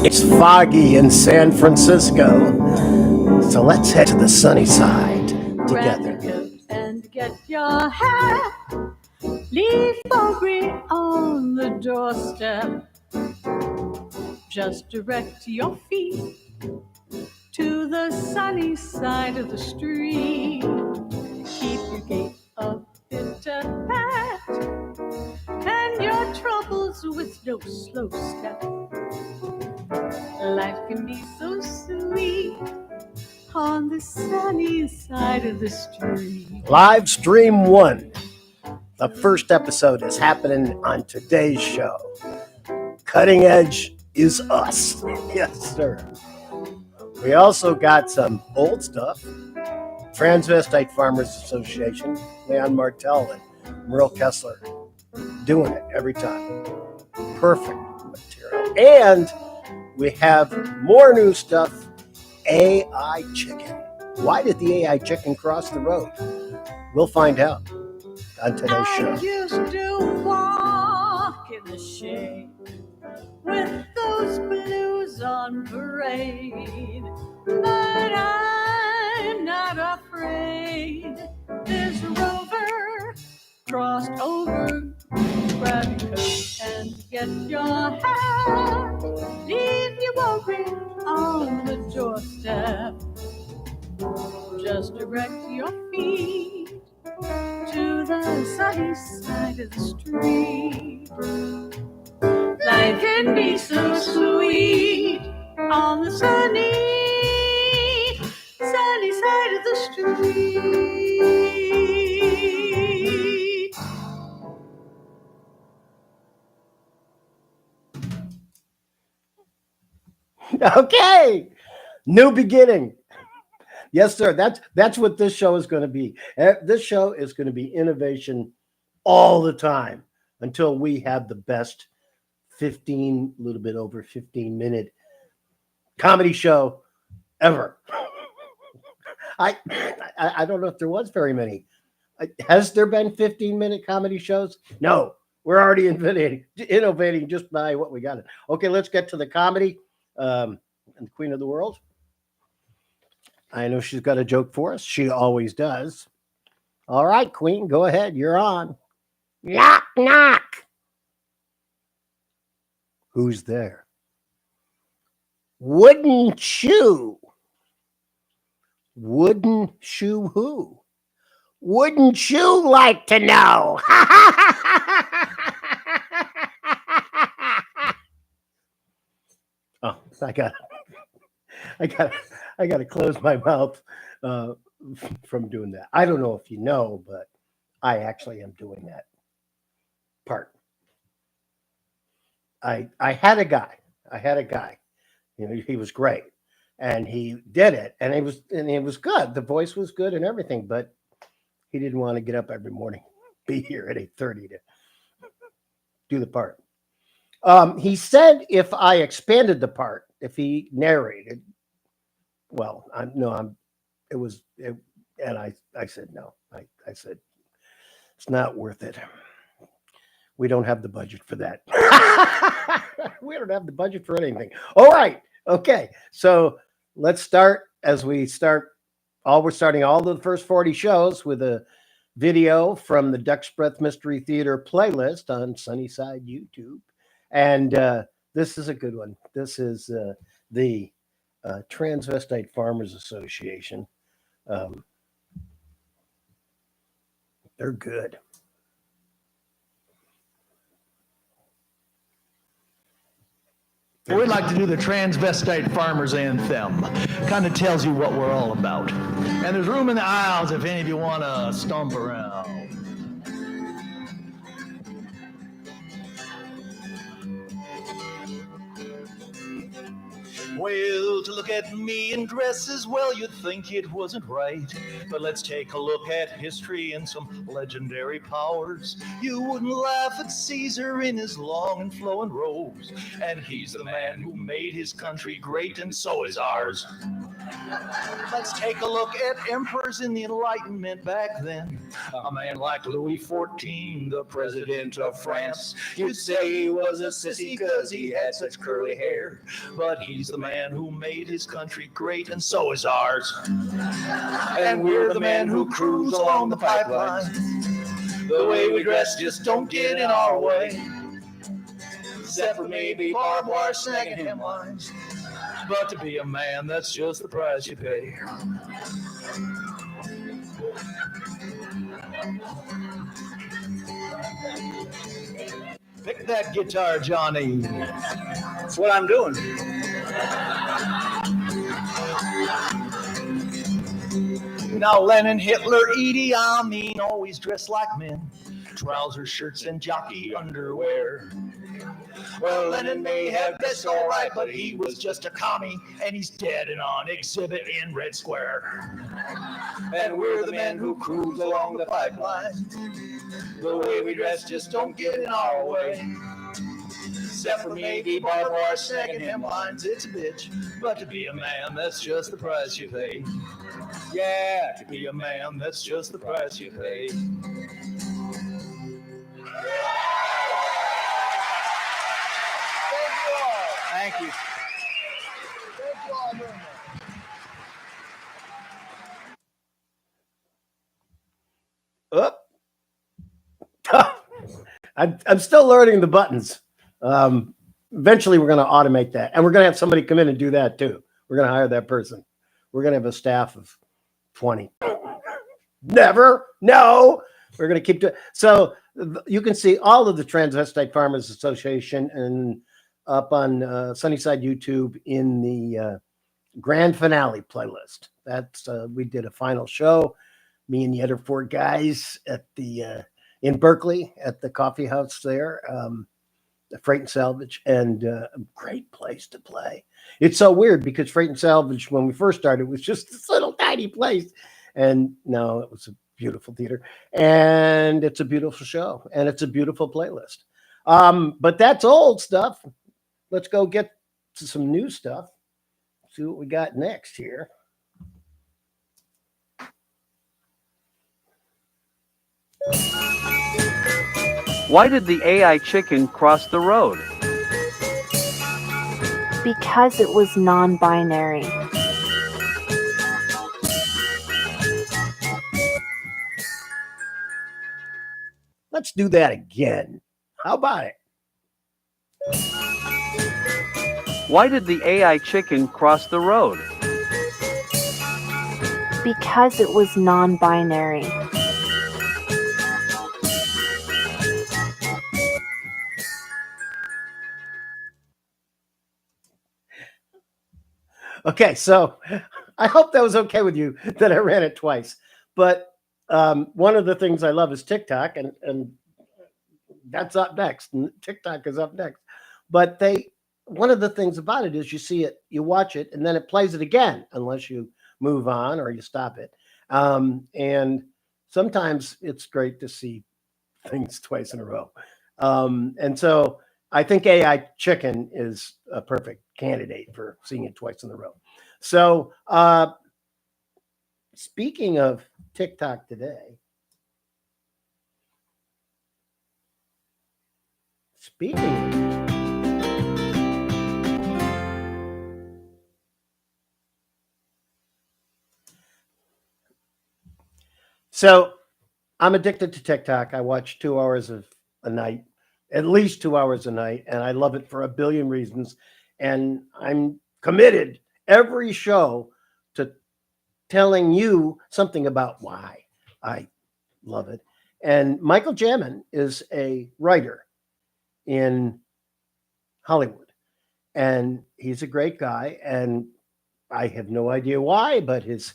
It's foggy in San Francisco, so let's head to the sunny side together. And get your hat, leave Aubrey on the doorstep. Just direct your feet to the sunny side of the street. Keep your gait a bit at bat, and your troubles with no slow step. Life can be so sweet on the sunny side of the street. Live stream 1. The first episode is happening on today's show. Cutting Edge is us. Yes, sir. We also got some old stuff. Transvestite Farmers Association, Leon Martell and Merle Kessler doing it every time. Perfect material. And we have more new stuff. AI chicken. Why did the AI chicken cross the road? We'll find out on today's show. I used to walk in the shade with those blues on parade, but I'm not afraid. This rover crossed over. Grab your coat and get your hat. Leave your worry on the doorstep. Just direct your feet to the sunny side of the street. Life can be so sweet on the sunny side of the street. Okay, new beginning. Yes, sir. That's what this show is going to be. This show is going to be innovation all the time until we have the best a little bit over 15-minute comedy show ever. I don't know if there was very many. Has there been 15-minute comedy shows? No, we're already innovating just by what we got. Okay, let's get to the comedy. And the Queen of the World. I know she's got a joke for us. She always does. All right, Queen, go ahead. You're on. Knock, knock. Who's there? Wooden shoe. Wooden shoe who? Wouldn't you like to know? Oh, I got to close my mouth from doing that. I don't know if you know, but I actually am doing that part. I had a guy. You know, he was great, and he did it, and it was good. The voice was good and everything, but he didn't want to get up every morning, be here at 8:30 to do the part. He said if I expanded the part, if he narrated, well, and I said no. I said it's not worth it. We don't have the budget for that. We don't have the budget for anything. All right. Okay. So let's start as we start. We're starting all the first 40 shows with a video from the Duck's Breath Mystery Theater playlist on Sunnyside YouTube. And this is a good one. This is the Transvestite Farmers Association. They're good. We'd like to do the Transvestite Farmers Anthem. Kind of tells you what we're all about. And there's room in the aisles if any of you want to stomp around. Well, to look at me in dresses, well, you'd think it wasn't right. But let's take a look at history and some legendary powers. You wouldn't laugh at Caesar in his long and flowing robes. And he's the man who made his country great, and so is ours. Let's take a look at emperors in the Enlightenment back then. A man like Louis XIV, the president of France. You'd say he was a sissy because he had such curly hair. But he's the man who made his country great, and so is ours. And we're the men who cruise along the pipeline. The way we dress just don't get in our way. Except for maybe barbed wire snagging hemlines. But to be a man, that's just the price you pay. Pick that guitar, Johnny. That's what I'm doing. Now Lenin, Hitler, Idi Amin always dressed like men. Trouser shirts and jockey underwear. Well, Lenin may have dressed all right, but he was just a commie, and he's dead and on exhibit in Red Square. And we're the men who cruise along the pipeline. The way we dress just don't get in our way. Except for maybe barbed wire snagging hemlines, it's a bitch. But to be a man, that's just the price you pay. Yeah, to be a man, that's just the price you pay. Thank you. Thank you all very much. I'm still learning the buttons. Eventually, we're going to automate that. And we're going to have somebody come in and do that, too. We're going to hire that person. We're going to have a staff of 20. Never. No. We're going to keep doing. So you can see all of the Transvestite Farmers Association and up on Sunnyside YouTube in the grand finale playlist. That's we did a final show, me and the other four guys at the in Berkeley at the coffee house there, the Freight and Salvage, and a great place to play. It's so weird because Freight and Salvage, when we first started, was just this little tiny place, and now it was a beautiful theater, and it's a beautiful show, and it's a beautiful playlist. But that's old stuff. Let's go get to some new stuff. See what we got next here. Why did the AI chicken cross the road? Because it was non-binary. Let's do that again. How about it? Why did the AI chicken cross the road? Because it was non-binary. Okay, so I hope that was okay with you that I ran it twice. But one of the things I love is TikTok, and that's up next. And TikTok is up next. But one of the things about it is you see it, you watch it, and then it plays it again, unless you move on or you stop it. And sometimes it's great to see things twice in a row. And so I think AI Chicken is a perfect candidate for seeing it twice in a row. So speaking of TikTok today, so I'm addicted to TikTok. I watch 2 hours a night, at least 2 hours a night, and I love it for a billion reasons. And I'm committed every show to telling you something about why I love it. And Michael Jamin is a writer in Hollywood, and he's a great guy. And I have no idea why, but his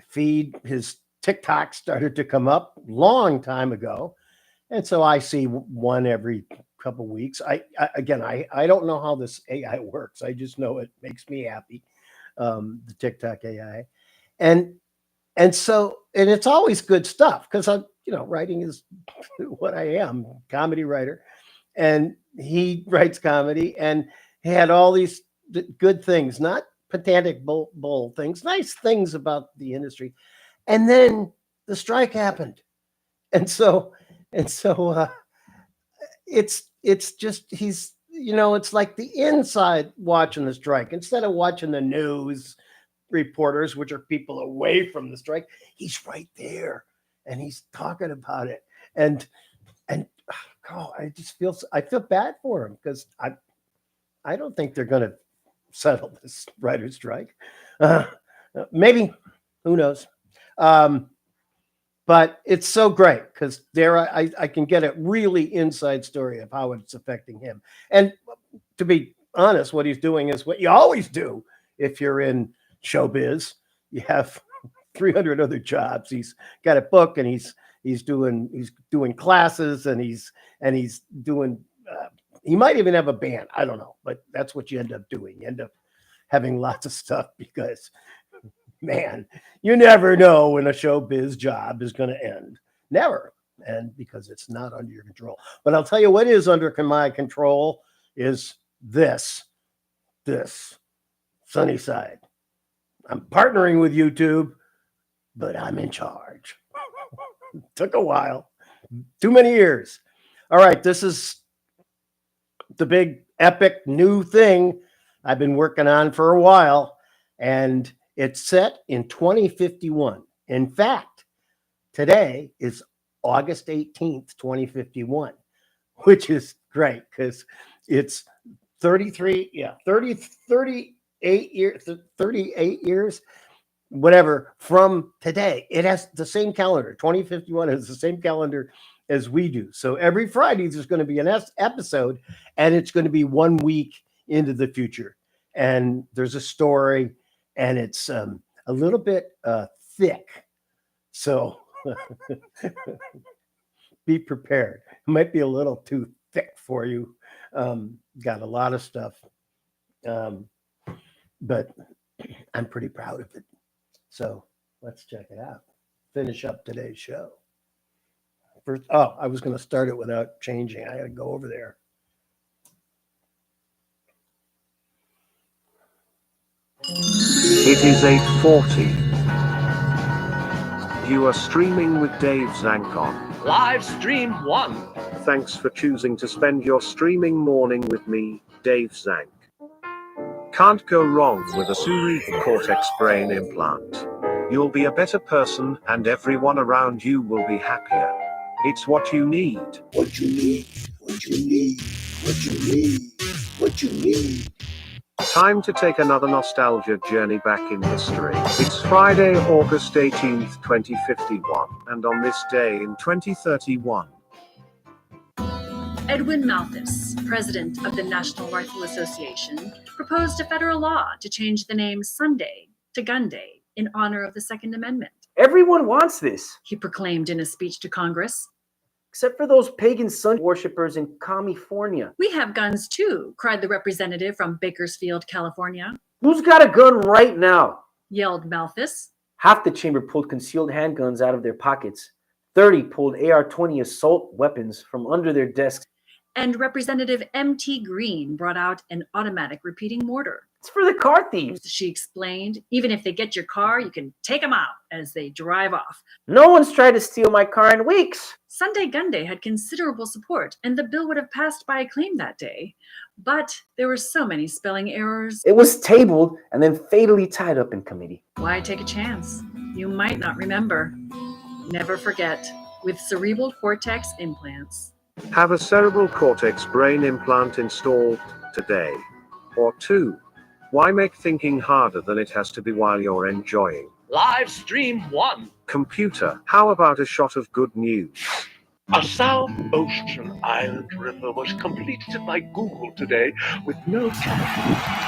feed, his TikTok started to come up long time ago. And so I see one every couple weeks. I don't know how this AI works. I just know it makes me happy. The TikTok AI, and so it's always good stuff because I'm writing is what I am, comedy writer, and he writes comedy, and he had all these good things, not pedantic bull things, nice things about the industry, and then the strike happened, and so it's just he's it's like the inside watching the strike instead of watching the news reporters, which are people away from the strike. He's right there and he's talking about it, and I feel bad for him because I don't think they're going to settle this writer's strike. Maybe, who knows? But it's so great because there I can get a really inside story of how it's affecting him. And to be honest, what he's doing is what you always do if you're in showbiz. You have 300 other jobs. He's got a book, and he's doing classes, and he's doing. He might even have a band. I don't know, but that's what you end up doing. You end up having lots of stuff because, man, you never know when a showbiz job is going to end. Never. And because it's not under your control. But I'll tell you what is under my control is this sunny side. I'm partnering with YouTube, but I'm in charge. Took a while. Too many years. All right, this is the big epic new thing I've been working on for a while, and it's set in 2051. In fact, today is August 18th, 2051, which is great because it's 38 years, whatever, from today. It has the same calendar. 2051 has the same calendar as we do. So every Friday, there's going to be an episode, and it's going to be 1 week into the future. And there's a story, and it's a little bit thick. So be prepared. It might be a little too thick for you. Got a lot of stuff. But I'm pretty proud of it. So let's check it out. Finish up today's show. First, I was going to start it without changing. I got to go over there. It is 8:40. You are streaming with Dave Zank on Live Stream 1. Thanks for choosing to spend your streaming morning with me, Dave Zank. Can't go wrong with a cerebral cortex brain implant. You'll be a better person, and everyone around you will be happier. It's what you need. What you need. What you need. What you need. What you need. Time to take another nostalgia journey back in history. It's Friday, August 18th, 2051, and on this day in 2031, Edwin Malthus, president of the National Rifle Association, proposed a federal law to change the name Sunday to Gun Day in honor of the Second Amendment. Everyone wants this, He proclaimed in a speech to Congress. except for those pagan sun worshippers in California. We have guns too, cried the representative from Bakersfield, California. Who's got a gun right now? Yelled Malthus. Half the chamber pulled concealed handguns out of their pockets. 30 pulled AR-20 assault weapons from under their desks. And Representative M.T. Green brought out an automatic repeating mortar. It's for the car thieves. She explained, even if they get your car, you can take them out as they drive off. No one's tried to steal my car in weeks. Sunday Gun Day had considerable support, and the bill would have passed by acclaim that day. But there were so many spelling errors. It was tabled and then fatally tied up in committee. Why take a chance? You might not remember. Never forget, with cerebral cortex implants. have a cerebral cortex brain implant installed today. Or 2. Why make thinking harder than it has to be while you're enjoying? Live Stream 1. Computer, how about a shot of good news? A South Ocean Island river was completed by Google today with no trouble.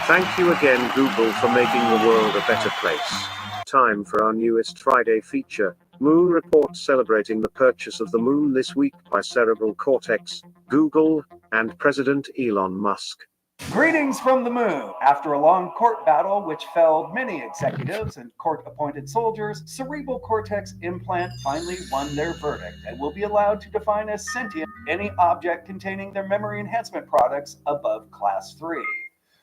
Thank you again, Google, for making the world a better place. Time for our newest Friday feature, Moon report celebrating the purchase of the moon this week by Cerebral Cortex, Google, and President Elon Musk. Greetings from the moon. After a long court battle which felled many executives and court-appointed soldiers, cerebral cortex implant finally won their verdict and will be allowed to define as sentient any object containing their memory enhancement products above class 3.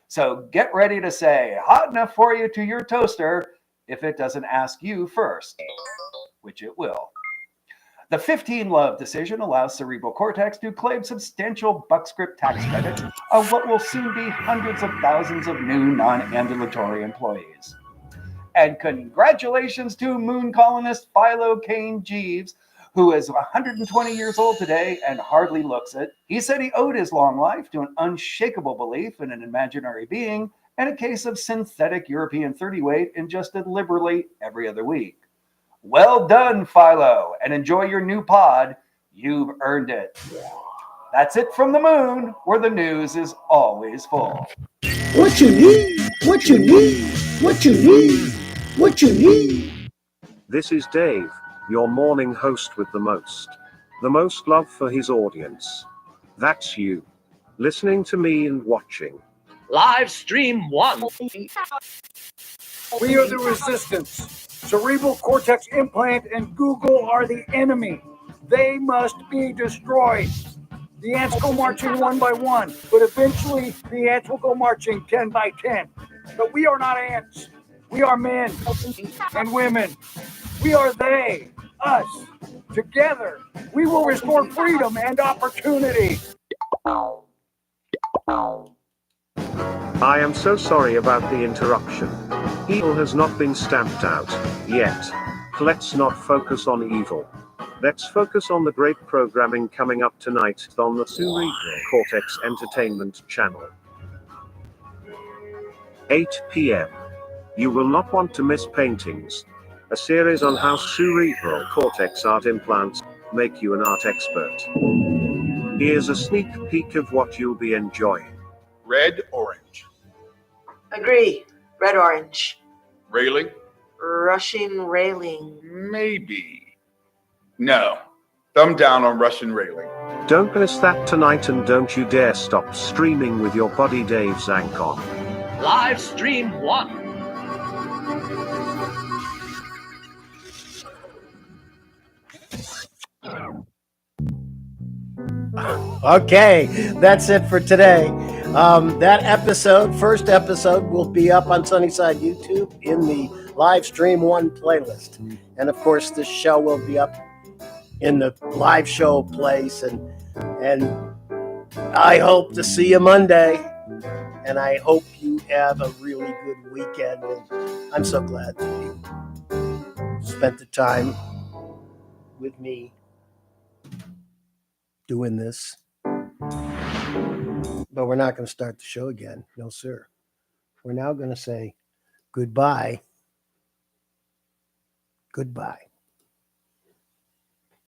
So get ready to say hot enough for you to your toaster if it doesn't ask you first, which it will. The 15 Love decision allows cerebral cortex to claim substantial buck-script tax credits of what will soon be hundreds of thousands of new non-ambulatory employees. And congratulations to moon colonist Philo Kane Jeeves, who is 120 years old today and hardly looks it. He said he owed his long life to an unshakable belief in an imaginary being and a case of synthetic European 30 weight ingested liberally every other week. Well done, Philo, and enjoy your new pod. You've earned it. That's it from the moon, where the news is always full. What you need, what you need, what you need, what you need. This is Dave, your morning host with the most love for his audience. That's you. Listening to me and watching. Live stream 1. We are the resistance. Cerebral cortex implant and Google are the enemy. They must be destroyed. The ants go marching one by one, but eventually the ants will go marching 10 by 10. But we are not ants. We are men and women. We are they, us. Together, we will restore freedom and opportunity. I am so sorry about the interruption. Evil has not been stamped out yet. Let's not focus on evil. Let's focus on the great programming coming up tonight on the Cerebral Cortex Entertainment Channel. 8 p.m. You will not want to miss Paintings, a series on how cerebral cortex art implants make you an art expert. Here's a sneak peek of what you'll be enjoying. Red, orange. Agree. Red, orange. Railing? Russian railing. Maybe. No. Thumb down on Russian railing. Don't miss that tonight, and don't you dare stop streaming with your buddy Dave Zank on Live stream 1. Okay, that's it for today. That first episode, will be up on Sunnyside YouTube in the Live Stream 1 playlist. And of course, this show will be up in the live show place. And I hope to see you Monday. And I hope you have a really good weekend. And I'm so glad that you spent the time with me doing this. But we're not going to start the show again. No, sir. We're now going to say goodbye. Goodbye.